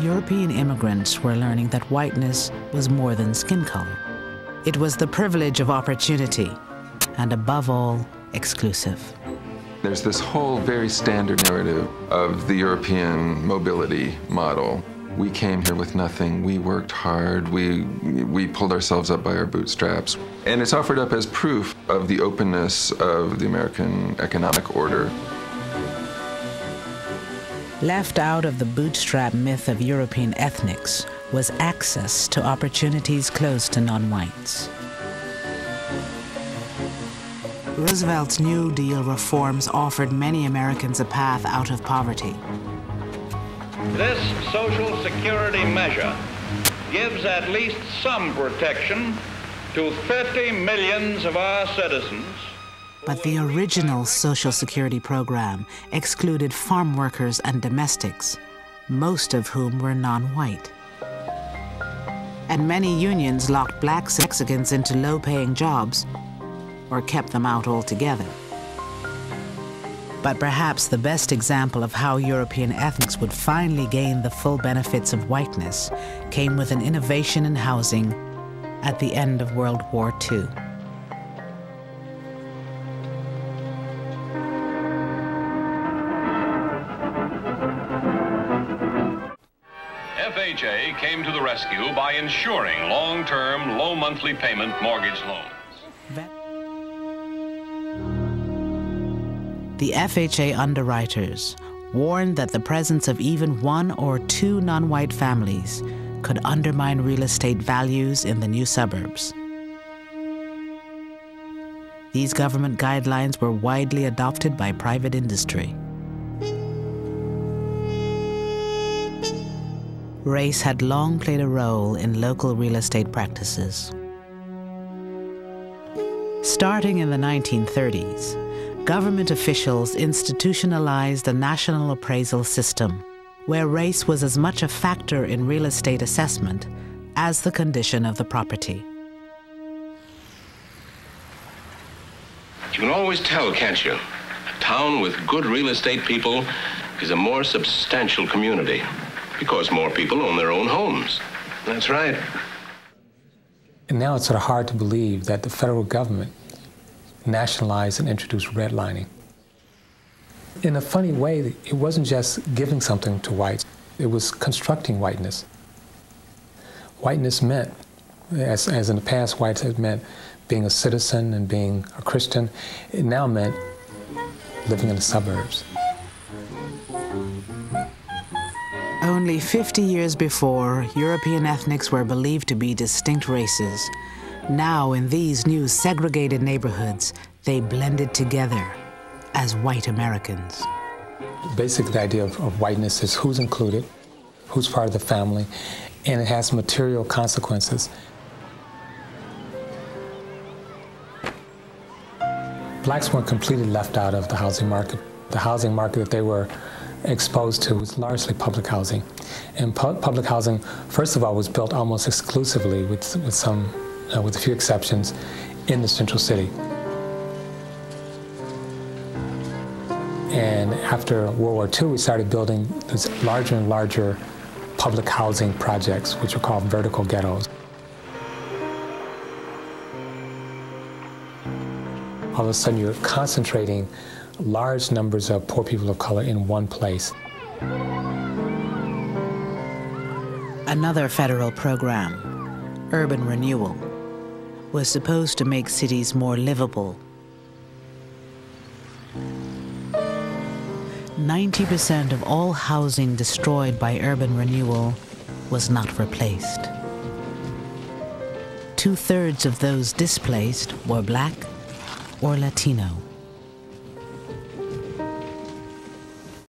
European immigrants were learning that whiteness was more than skin color. It was the privilege of opportunity, and above all, exclusive. There's this whole very standard narrative of the European mobility model. We came here with nothing, we worked hard, we pulled ourselves up by our bootstraps. And it's offered up as proof of the openness of the American economic order. Left out of the bootstrap myth of European ethnics was access to opportunities closed to non-whites. Roosevelt's New Deal reforms offered many Americans a path out of poverty. This Social Security measure gives at least some protection to 50 million of our citizens. But the original Social Security program excluded farm workers and domestics, most of whom were non-white. And many unions locked black Mexicans into low-paying jobs or kept them out altogether. But perhaps the best example of how European ethnics would finally gain the full benefits of whiteness came with an innovation in housing at the end of World War II. FHA came to the rescue by insuring long-term, low monthly payment mortgage loans. The FHA underwriters warned that the presence of even one or two non-white families could undermine real estate values in the new suburbs. These government guidelines were widely adopted by private industry. Race had long played a role in local real estate practices. Starting in the 1930s, government officials institutionalized a national appraisal system where race was as much a factor in real estate assessment as the condition of the property. You can always tell, can't you? A town with good real estate people is a more substantial community because more people own their own homes. That's right. And now it's sort of hard to believe that the federal government nationalized and introduced redlining. In a funny way, it wasn't just giving something to whites, it was constructing whiteness. Whiteness meant, as in the past whites had meant being a citizen and being a Christian, it now meant living in the suburbs. Only 50 years before, European ethnics were believed to be distinct races. Now, in these new segregated neighborhoods, they blended together as white Americans. Basically, the idea of whiteness is who's included, who's part of the family, and it has material consequences. Blacks weren't completely left out of the housing market. The housing market that they were exposed to was largely public housing. And public housing, first of all, was built almost exclusively, with a few exceptions, in the central city. And after World War II, we started building these larger and larger public housing projects, which are called vertical ghettos. All of a sudden, you're concentrating large numbers of poor people of color in one place. Another federal program, urban renewal, was supposed to make cities more livable. 90% of all housing destroyed by urban renewal was not replaced. 2/3 of those displaced were Black or Latino.